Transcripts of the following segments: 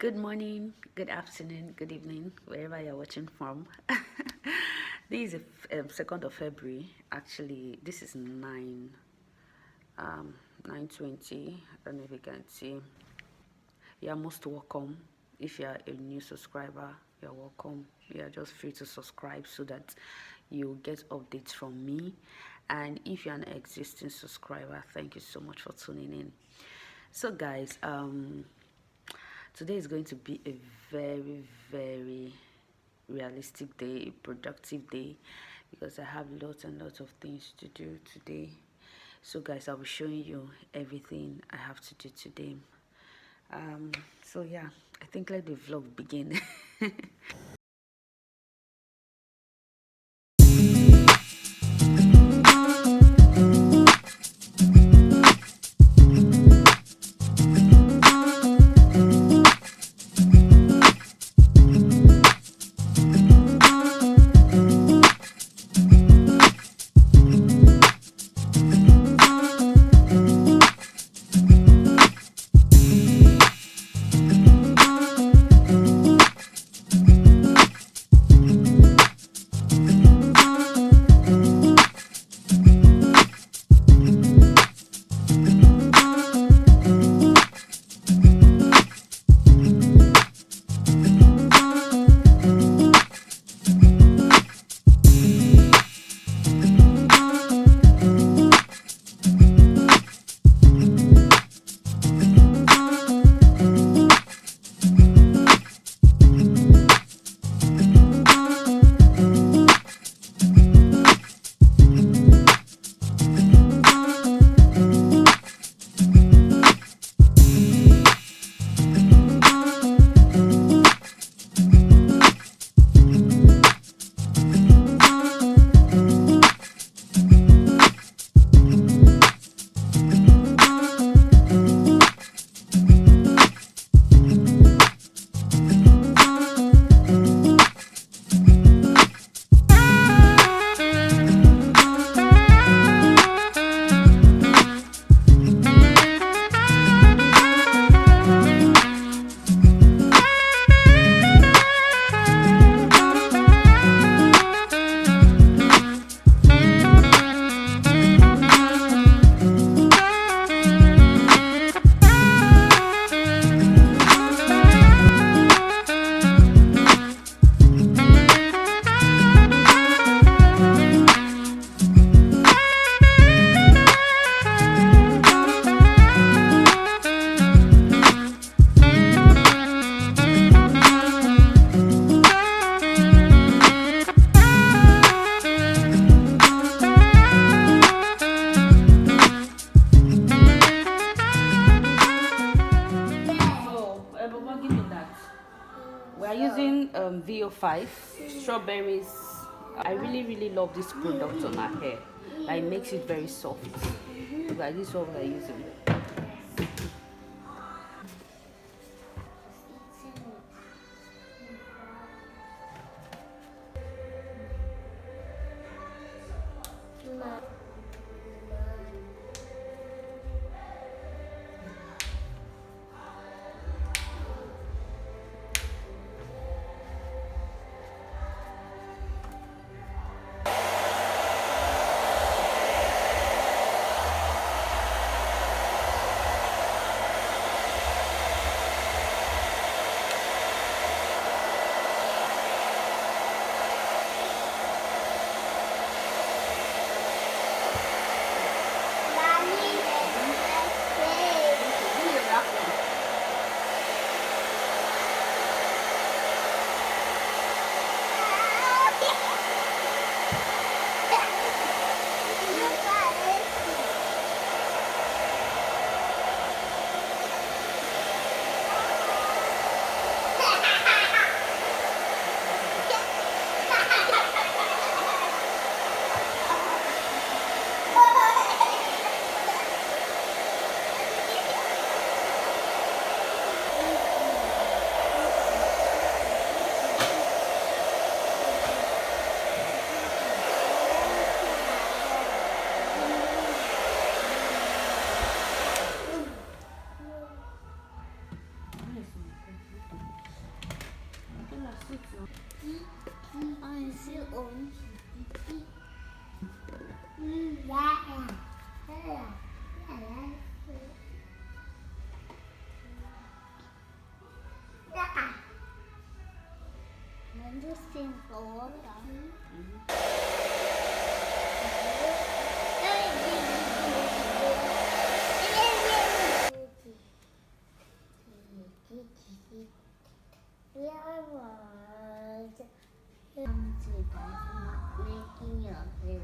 Good morning, good afternoon, good evening, wherever you're watching from. This is 2nd of February. Actually, this is 9:20. I don't know if you can see. You're most welcome. If you're a new subscriber, you're welcome. You're just free to subscribe so that you get updates from me. And if you're an existing subscriber, thank you so much for tuning in. So guys, today is going to be a very realistic day, a productive day, because I have lots and lots of things to do today. So guys, I'll be showing you everything I have to do today. So yeah, I think let the vlog begin. We are using VO5 strawberries. I really love this product on our hair. It makes it very soft. Like this is what we are using. Making your hair.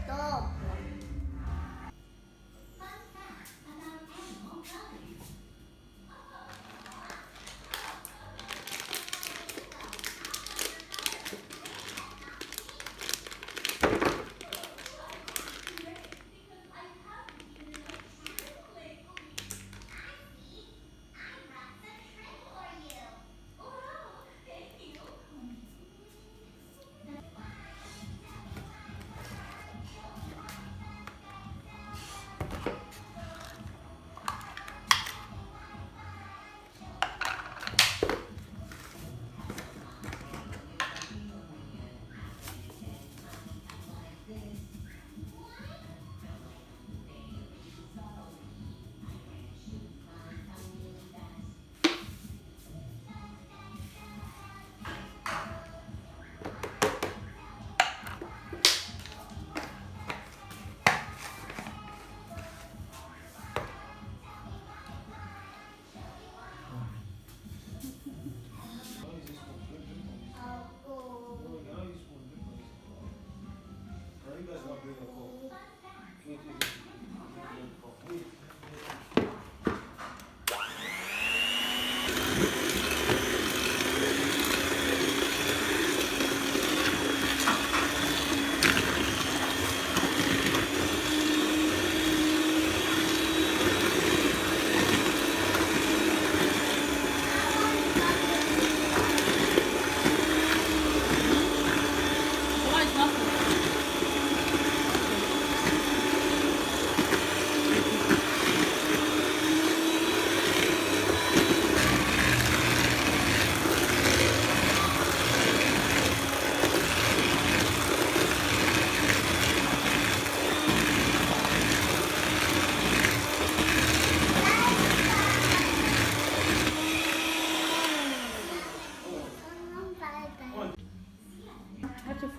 Stop.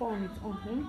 On its own.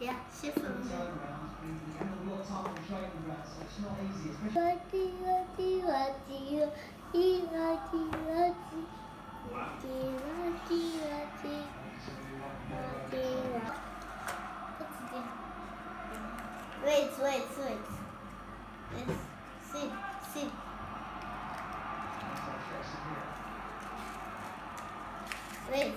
Yeah, shift from there. Wait. Yes, sit. Wait.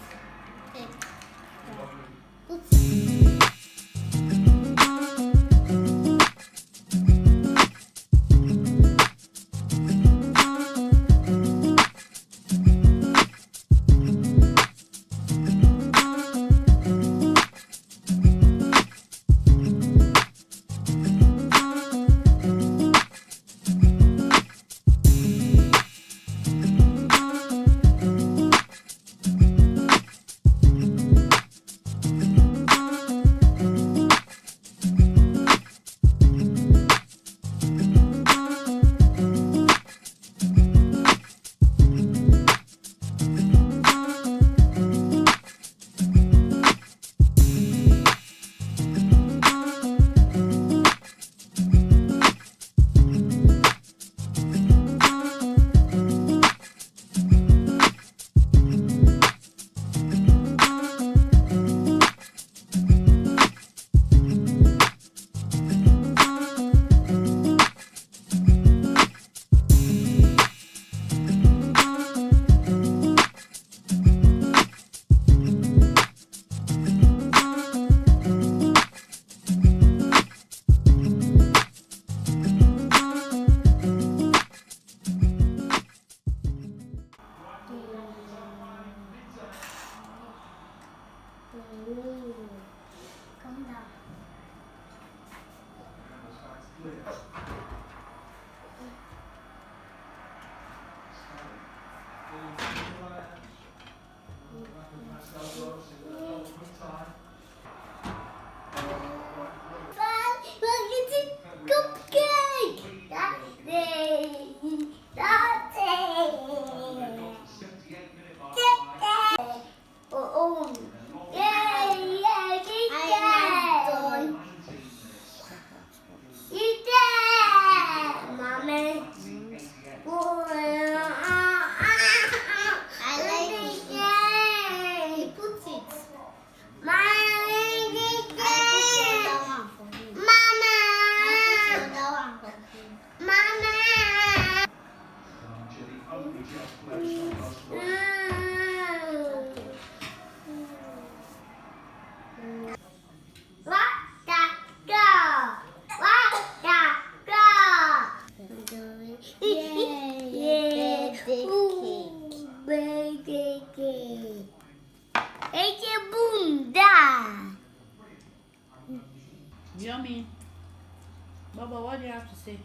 Calm down. We're getting cupcake. Oh. Yay! Eat it, mommy. I like it. He puts it. Yummy. Baba, what do you have to say?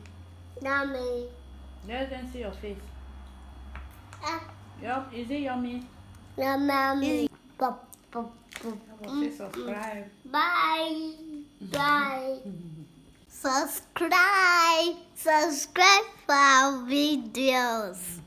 Yummy. Let them see your face. Yup, is it yummy? Yummy. Baba, say subscribe. Bye. Bye. Subscribe for our videos.